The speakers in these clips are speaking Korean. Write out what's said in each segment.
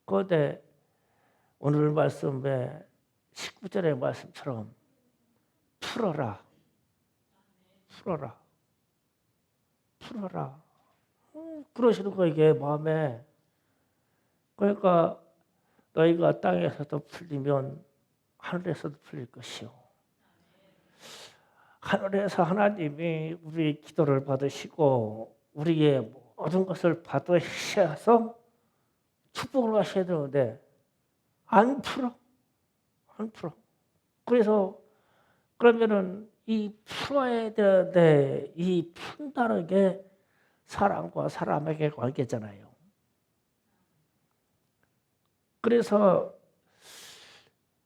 그런데 오늘 말씀에 19절의 말씀처럼 풀어라, 풀어라, 풀어라. 그러시는 거 이게 마음에. 그러니까 너희가 땅에서도 풀리면 하늘에서도 풀릴 것이요. 하늘에서 하나님이 우리의 기도를 받으시고 우리의 모든 것을 받으셔서 축복을 하셔야 되는데 안 풀어. 안 풀어. 그래서 그러면은 이 풀어야 되는데 이 푼다는 게 사람과 사람에게 관계잖아요. 그래서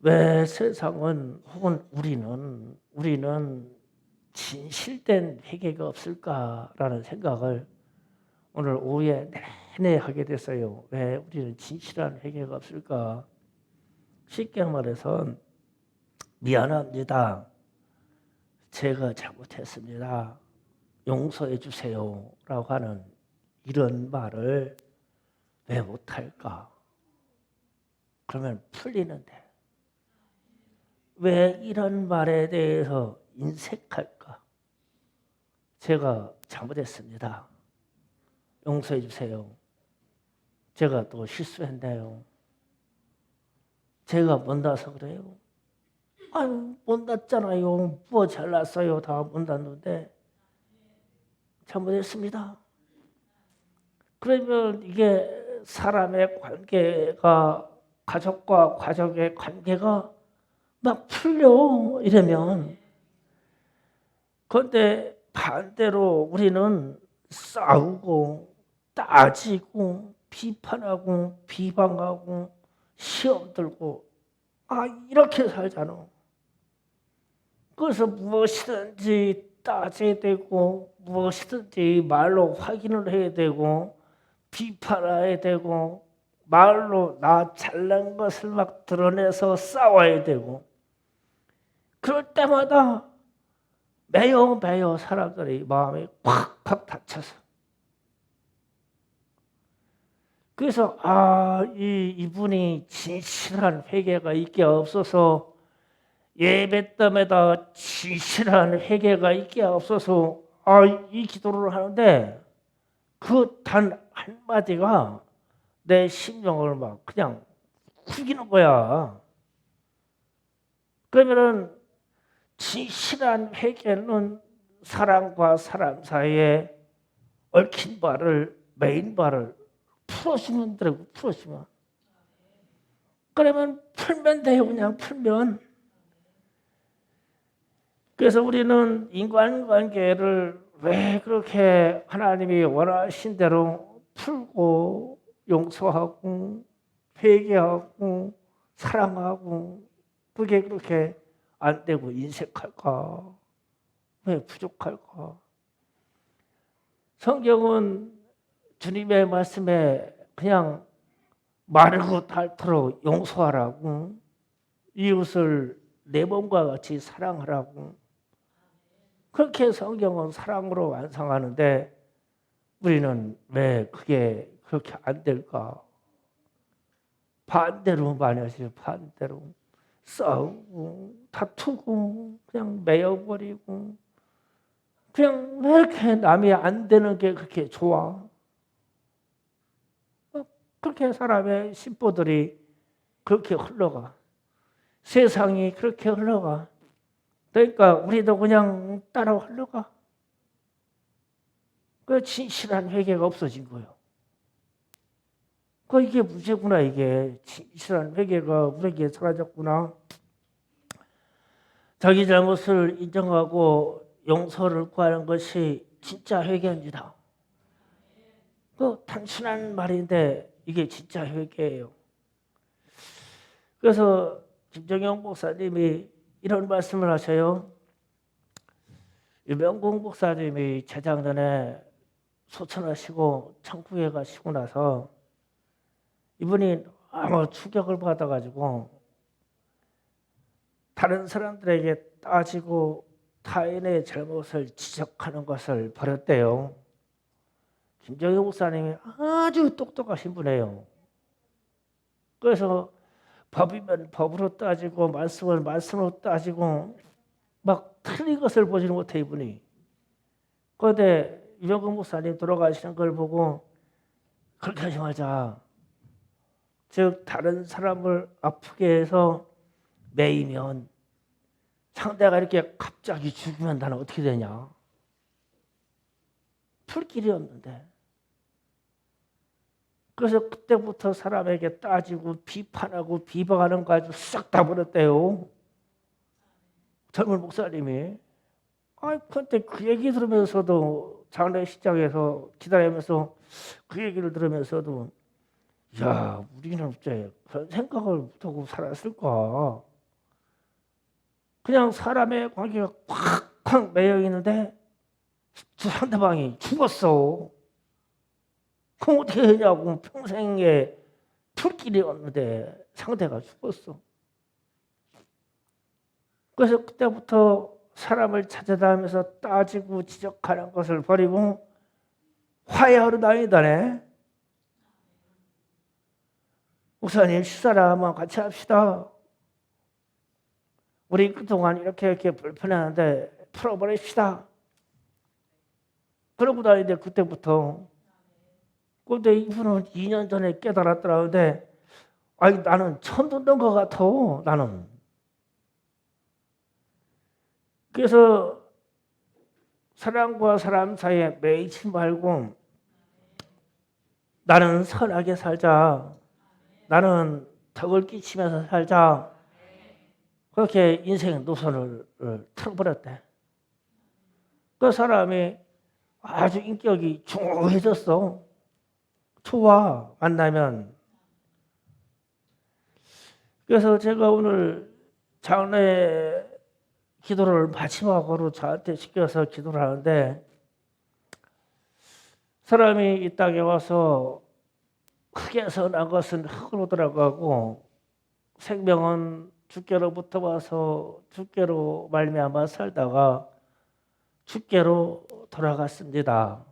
왜 세상은 혹은 우리는 진실된 회개가 없을까라는 생각을 오늘 오후에 내내 하게 됐어요. 왜 우리는 진실한 회개가 없을까? 쉽게 말해서 미안합니다. 제가 잘못했습니다. 용서해 주세요. 라고 하는 이런 말을 왜 못할까? 그러면 풀리는데 왜 이런 말에 대해서 인색할까? 제가 잘못했습니다. 용서해 주세요. 제가 또 실수했네요. 제가 못나서 그래요. 아유, 못났잖아요. 뭐 잘났어요. 다 못났는데 잘못했습니다. 그러면 이게 사람의 관계가 가족과 가족의 관계가 막 풀려 이러면, 그런데 반대로 우리는 싸우고 따지고 비판하고 비방하고 시험 들고 이렇게 살잖아. 그래서 무엇이든지 따져야 되고 무엇이든지 말로 확인을 해야 되고 비판해야 되고 말로 나 잘난 것을 막 드러내서 싸워야 되고, 그럴 때마다 매여 사람들이 마음이 팍팍 다쳐서, 그래서 이분이 진실한 회개가 있게 없어서, 예배 때마다 진실한 회개가 있게 없어서 이 기도를 하는데 그 단 한마디가 내 심령을 막 그냥 죽이는 거야. 그러면은 진실한 회개는 사람과 사람 사이에 얽힌 바를, 메인 바를 풀어주면 되고, 풀어주면. 그러면 풀면 돼요. 그냥 풀면. 그래서 우리는 인간관계를 왜 그렇게 하나님이 원하신 대로 풀고 용서하고 회개하고 사랑하고 그게 그렇게 안 되고 인색할까? 왜 부족할까? 성경은 주님의 말씀에 그냥 마르고 닳도록 용서하라고, 이웃을 내 몸과 같이 사랑하라고, 그렇게 성경은 사랑으로 완성하는데 우리는 왜 그게 그렇게 안 될까? 반대로 많이 하시죠. 반대로 싸우고 다투고 그냥 매여버리고, 그냥 왜 이렇게 남이 안 되는 게 그렇게 좋아? 그렇게 사람의 심보들이 그렇게 흘러가. 세상이 그렇게 흘러가. 그러니까 우리도 그냥 따라 흘러가. 그 진실한 회개가 없어진 거예요. 이게 문제구나. 이게 진실한 회개가 우리에게 사라졌구나. 자기 잘못을 인정하고 용서를 구하는 것이 진짜 회개입니다. 단순한 말인데 이게 진짜 회개예요. 그래서 김정영 목사님이 이런 말씀을 하셔요. 유명공 목사님이 재작년에 소천하시고 천국에 가시고 나서 이분이 아무 충격을 받아가지고 다른 사람들에게 따지고 타인의 잘못을 지적하는 것을 버렸대요. 김정희 목사님이 아주 똑똑하신 분이에요. 그래서 법이면 법으로 따지고 말씀은 말씀으로 따지고 막 틀린 것을 보지는 못해 이분이. 그런데 유병근 목사님 돌아가시는 걸 보고 그렇게 하지 말자. 즉 다른 사람을 아프게 해서 매이면 상대가 이렇게 갑자기 죽으면 나는 어떻게 되냐. 풀 길이 없는데. 그래서 그때부터 사람에게 따지고 비판하고 비방하는 거 아주 싹 다 버렸대요. 젊은 목사님이. 근데 그 얘기 들으면서도 장례식장에서 기다리면서 그 얘기를 들으면서도 야, 우리는 어째 그런 생각을 못하고 살았을까. 그냥 사람의 관계가 콱콱 매여 있는데 저 상대방이 죽었어. 그럼 어떻게 하냐고. 평생에 풀길이 없는데 상대가 죽었어. 그래서 그때부터 사람을 찾아다니면서 따지고 지적하는 것을 버리고 화해하러 다니다네. 목사님 식사를 한번 같이 합시다. 우리 그동안 이렇게 불편했는데 풀어버립시다. 그러고 다니는데 그때부터. 근데 이분은 2년 전에 깨달았더라는데 아니 나는 처음 듣는 것 같아. 나는. 그래서 사람과 사람 사이에 매이지 말고 나는 선하게 살자. 나는 덕을 끼치면서 살자. 그렇게 인생 노선을 틀어버렸대. 그 사람이 아주 인격이 중후해졌어. 좋아, 만나면. 그래서 제가 오늘 장례 기도를 마지막으로 저한테 시켜서 기도를 하는데 사람이 이 땅에 와서 흙에서 난 것은 흙으로 들어가고 생명은 주께로부터 와서 주께로 말미암아 살다가 주께로 돌아갔습니다.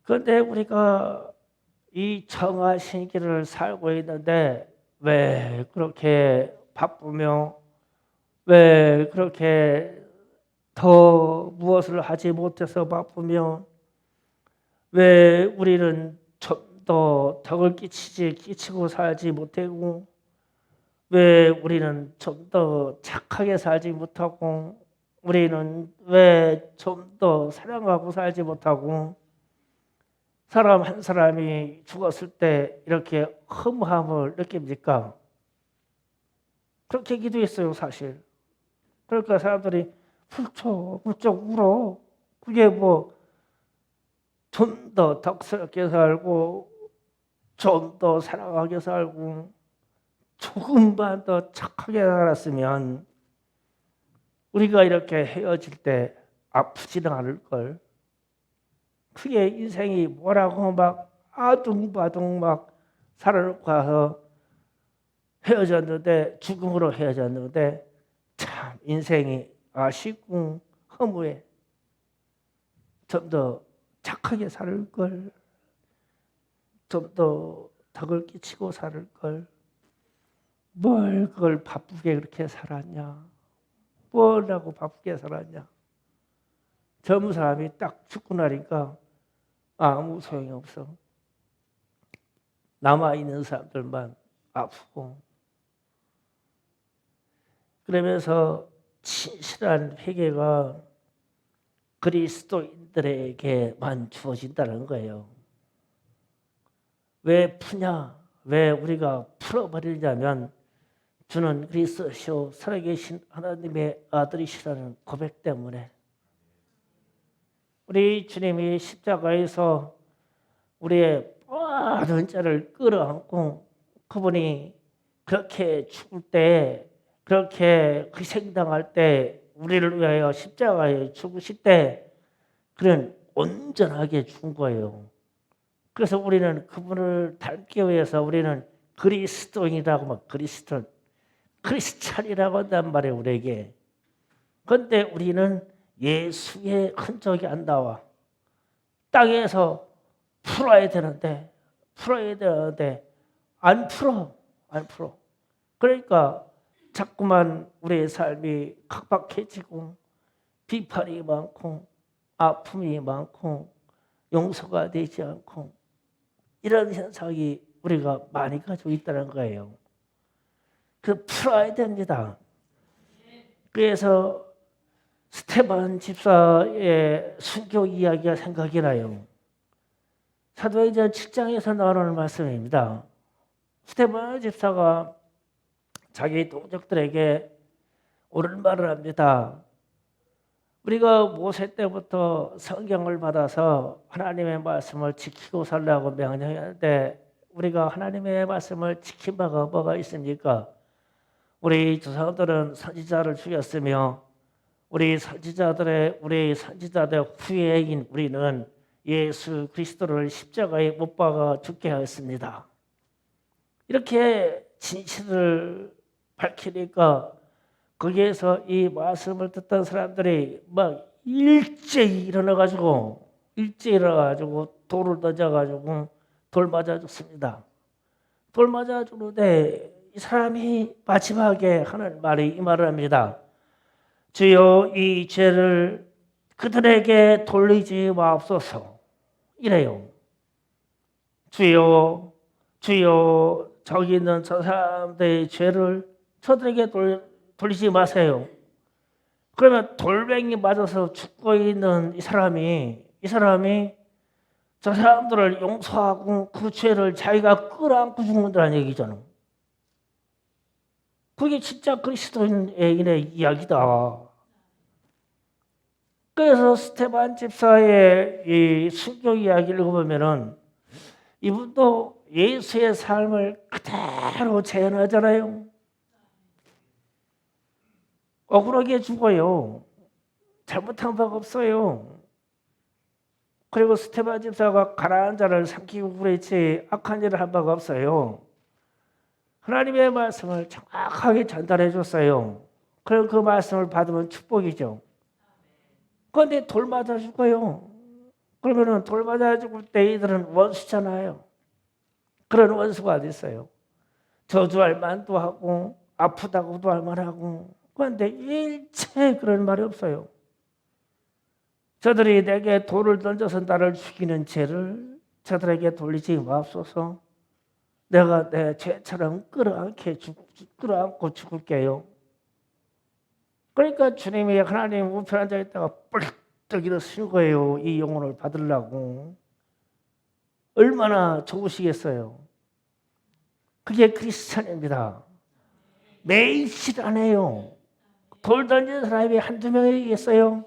그런데 우리가 이 정하신 길을 살고 있는데 왜 그렇게 바쁘며 왜 그렇게 더 무엇을 하지 못해서 바쁘며 왜 우리는 좀 더 덕을 끼치고 살지 못하고 왜 우리는 좀 더 착하게 살지 못하고 우리는 왜 좀 더 사랑하고 살지 못하고 사람 한 사람이 죽었을 때 이렇게 허무함을 느낍니까? 그렇게 기도했어요 사실. 그러니까 사람들이 훌쩍 울어. 그게 뭐 좀 더 덕스럽게 살고 좀 더 사랑하게 살고 조금만 더 착하게 살았으면 우리가 이렇게 헤어질 때 아프지는 않을 걸. 그게 인생이 뭐라고 막 아둥바둥 막 살아놓고 와서 헤어졌는데 죽음으로 헤어졌는데 참 인생이 아쉽고 허무해. 좀 더 착하게 살 걸. 좀 더 덕을 끼치고 살 걸. 뭘 그걸 바쁘게 그렇게 살았냐. 뭐라고 바쁘게 살았냐. 젊은 사람이 딱 죽고 나니까 아무 소용이 없어. 남아있는 사람들만 아프고. 그러면서 진실한 회개가 그리스도인들에게만 주어진다는 거예요. 왜 푸냐? 왜 우리가 풀어버리냐면 주는 그리스도시요 살아계신 하나님의 아들이시라는 고백 때문에. 우리 주님이 십자가에서 우리의 모든 죄를 끌어안고 그분이 그렇게 죽을 때 그렇게 희생당할 때 우리를 위하여 십자가에 죽으실 때 그는 온전하게 죽은 거예요. 그래서 우리는 그분을 닮기 위해서 우리는 그리스도인이라고 막 크리스찬이라고 한단 말이에요 우리에게. 그런데 우리는 예수의 흔적이 안 나와. 땅에서 풀어야 되는데 안 풀어. 그러니까 자꾸만 우리의 삶이 각박해지고 비판이 많고 아픔이 많고 용서가 되지 않고 이런 현상이 우리가 많이 가지고 있다는 거예요. 그 풀어야 됩니다. 그래서 스테반 집사의 순교 이야기가 생각이 나요. 사도행전 7장에서 나오는 말씀입니다. 스테반 집사가 자기 동족들에게 옳은 말을 합니다. 우리가 모세 때부터 성경을 받아서 하나님의 말씀을 지키고 살라고 명령했는데 우리가 하나님의 말씀을 지킨 바가 뭐가 있습니까? 우리 조상들은 선지자를 죽였으며 우리 선지자들의 후예인 우리는 예수 그리스도를 십자가에 못 박아 죽게 하였습니다. 이렇게 진실을 밝히니까 거기에서 이 말씀을 듣던 사람들이 막 일제히 일어나가지고 돌을 던져가지고 돌 맞아 죽습니다. 돌 맞아 죽는데 이 사람이 마지막에 하는 말이 이 말을 합니다. 주여 이 죄를 그들에게 돌리지 마옵소서. 이래요. 주여 저기 있는 저 사람들의 죄를 저들에게 돌리지 마세요. 그러면 돌멩이 맞아서 죽고 있는 이 사람이 저 사람들을 용서하고 그 죄를 자기가 끌어안고 죽는다는 얘기잖아. 그게 진짜 그리스도인의 이야기다. 그래서 스테반 집사의 이 순교 이야기를 읽어보면은 이분도 예수의 삶을 그대로 재현하잖아요. 억울하게 죽어요. 잘못한 바가 없어요. 그리고 스테반 집사가 가난한 자를 삼키고 그랬지 악한 일을 한 바가 없어요. 하나님의 말씀을 정확하게 전달해 줬어요. 그럼 그 말씀을 받으면 축복이죠. 그런데 돌 맞아 죽어요. 그러면은 돌 맞아 죽을 때 이들은 원수잖아요. 그런 원수가 어디 있어요? 저주할 만도 하고 아프다고도 할 만하고 그런데 일체 그런 말이 없어요. 저들이 내게 돌을 던져서 나를 죽이는 죄를 저들에게 돌리지 마옵소서. 내가 내 죄처럼 끌어안고 죽을게요. 그러니까 주님이 하나님 우편 앉아 있다가 뻘떡 일어서신 거예요. 이 영혼을 받으려고. 얼마나 좋으시겠어요. 그게 크리스찬입니다. 매일씩 안 해요. 돌 던지는 사람이 한두 명이겠어요?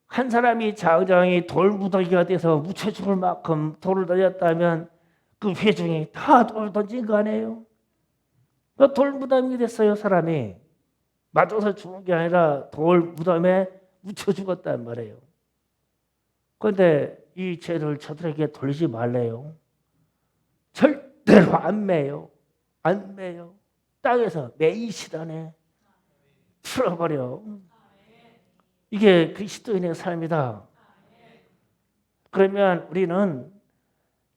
한 사람이 장정이 돌무더기가 돼서 묻혀 죽을 만큼 돌을 던졌다면 그 회중이 다 돌 던진 거 아니에요? 그 돌무덤이 됐어요, 사람이. 맞아서 죽은 게 아니라 돌무덤에 묻혀 죽었단 말이에요. 그런데 이 죄를 저들에게 돌리지 말래요. 절대로 안 매요. 땅에서 매이실 안에 풀어버려. 이게 그리스도인의 삶이다. 그러면 우리는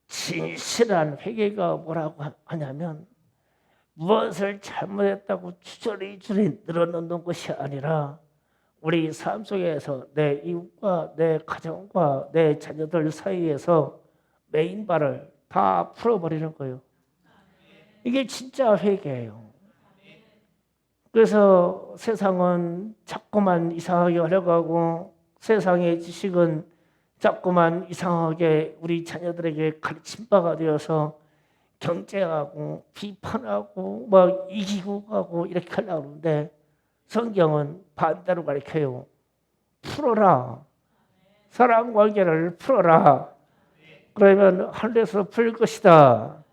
진실한 회개가 뭐라고 하냐면 무엇을 잘못했다고 주저리 늘어놓는 것이 아니라 우리 삶 속에서 내 이웃과 내 가정과 내 자녀들 사이에서 메인 바를 다 풀어버리는 거예요. 이게 진짜 회개예요. 그래서 세상은 자꾸만 이상하게 흘러가고 세상의 지식은 자꾸만 이상하게 우리 자녀들에게 가르친 바가 되어서 경쟁하고 비판하고 막 이기고 가고 이렇게 하려고 하는데 성경은 반대로 가르쳐요. 풀어라. 사랑 관계를 풀어라. 그러면 하늘에서 풀 것이다.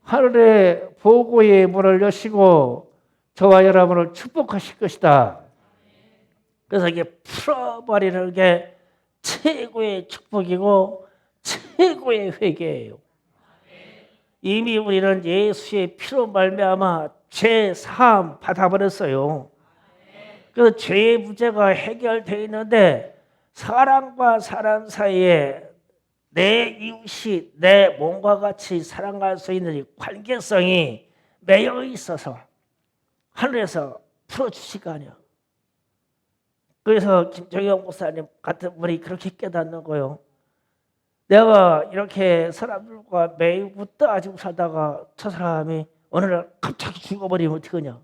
하늘에 보고의 문을 여시고 저와 여러분을 축복하실 것이다. 그래서 이게 풀어버리는 게 최고의 축복이고 최고의 회개예요. 이미 우리는 예수의 피로 말미암아 죄 사함 받아버렸어요. 그래서 죄의 문제가 해결되어 있는데 사람과 사람 사이에 내 이웃이 내 몸과 같이 사랑할 수 있는 이 관계성이 매여 있어서 하늘에서 풀어주실 거 아니야. 그래서 김정영 목사님 같은 분이 그렇게 깨닫는 거예요. 내가 이렇게 사람들과 매우 따지고 살다가 저 사람이 어느 날 갑자기 죽어버리면 어떡하냐.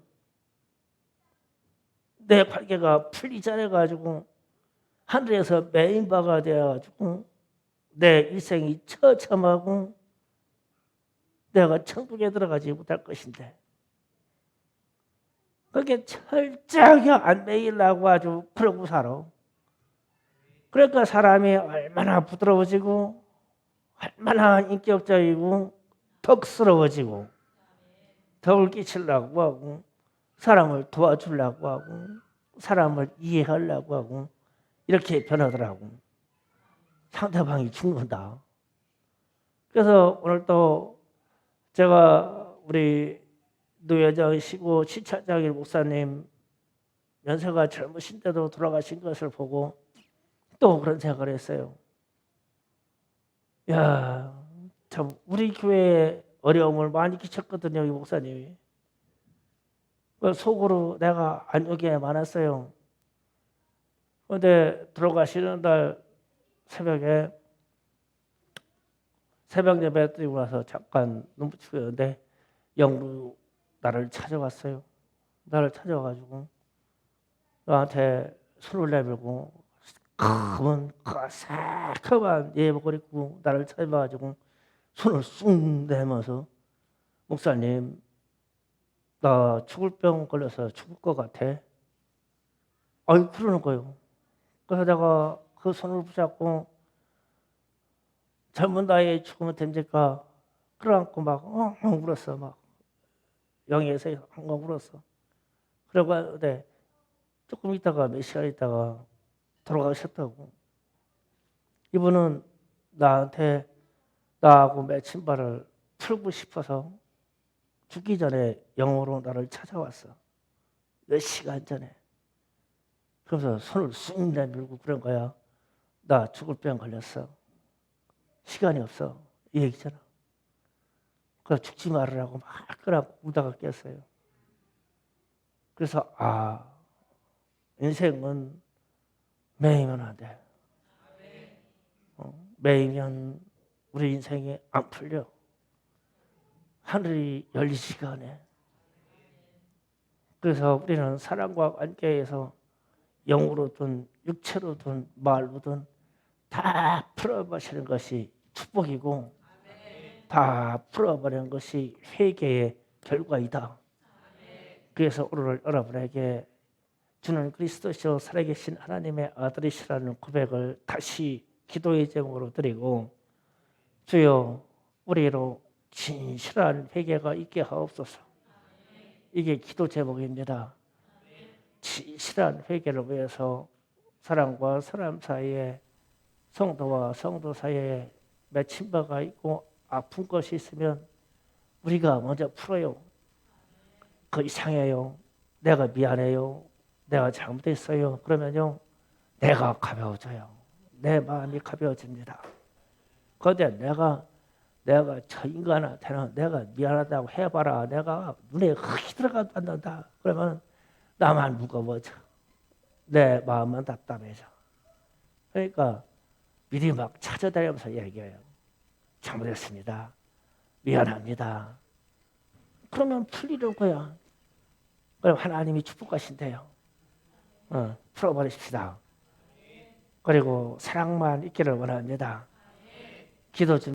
내 관계가 풀리지 않아가지고 하늘에서 메인바가 되어가지고 내 일생이 처참하고 내가 천국에 들어가지 못할 것인데 그게 철저하게 안 매이려고 아주 그러고 살아. 그러니까 사람이 얼마나 부드러워지고 얼마나 인격적이고 덕스러워지고 덕을 끼치려고 하고 사람을 도와주려고 하고 사람을 이해하려고 하고 이렇게 변하더라고. 상대방이 죽는다. 그래서 오늘 또 제가 우리 노여정이시고 시차장일 목사님 연세가 젊으신데도 돌아가신 것을 보고 또 그런 생각을 했어요. 야, 참 우리 교회에 어려움을 많이 끼쳤거든요, 이 목사님이. 속으로 내가 안 오게 많았어요. 그런데 돌아가시는 날 새벽에 새벽 예배 드리고 나서 잠깐 눈 붙이고 있는데 영으로 나를 찾아왔어요. 나를 찾아와가지고 나한테 손을 내밀고 검은 새카만 예복을 입고 나를 찾아와가지고 손을 쑥 내면서 목사님 나 죽을 병 걸려서 죽을 것 같아. 아이 그러는 거예요. 그래서 내가 그 손을 붙잡고 젊은 나이에 죽으면 됩니까? 끌어안고 막 울었어. 막 영에서 한강 울었어. 그러고 네, 조금 있다가 몇 시간 있다가 돌아가셨다고. 이분은 나한테 나하고 맺힌 바를 풀고 싶어서 죽기 전에 영으로 나를 찾아왔어. 몇 시간 전에. 그러면서 손을 쑥 내밀고 그런 거야. 나 죽을 병 걸렸어. 시간이 없어. 이 얘기잖아. 그래서 죽지 말으라고 막 끌어안고 울다가 깼어요. 그래서 인생은 매이면 안 돼. 매이면 우리 인생이 안 풀려. 하늘이 열리지가 않아. 그래서 우리는 사랑과 관계에서 영으로든 육체로든 말로든 다 풀어버리는 것이 축복이고 다 풀어버리는 것이 회개의 결과이다. 그래서 오늘 여러분에게 주는 그리스도시요 살아계신 하나님의 아들이시라는 고백을 다시 기도의 제목으로 드리고 주여 우리로 진실한 회개가 있게 하옵소서. 이게 기도 제목입니다. 진실한 회개를 위해서 사람과 사람 사이에 성도와 성도 사이에 맺힌 바가 있고 아픈 것이 있으면 우리가 먼저 풀어요. 그 이상해요. 내가 미안해요. 내가 잘못했어요. 그러면요. 내가 가벼워져요. 내 마음이 가벼워집니다. 그런데 내가 저 인간한테는 내가 미안하다고 해봐라. 내가 눈에 흙이 들어가도 안 난다. 그러면 나만 무거워져. 내 마음은 답답해져. 그러니까 미리 막 찾아다니면서 얘기해요. 잘못했습니다. 미안합니다. 그러면 풀리는 거야. 그럼 하나님이 축복하신대요. 풀어버리십시다. 그리고 사랑만 있기를 원합니다. 기도 좀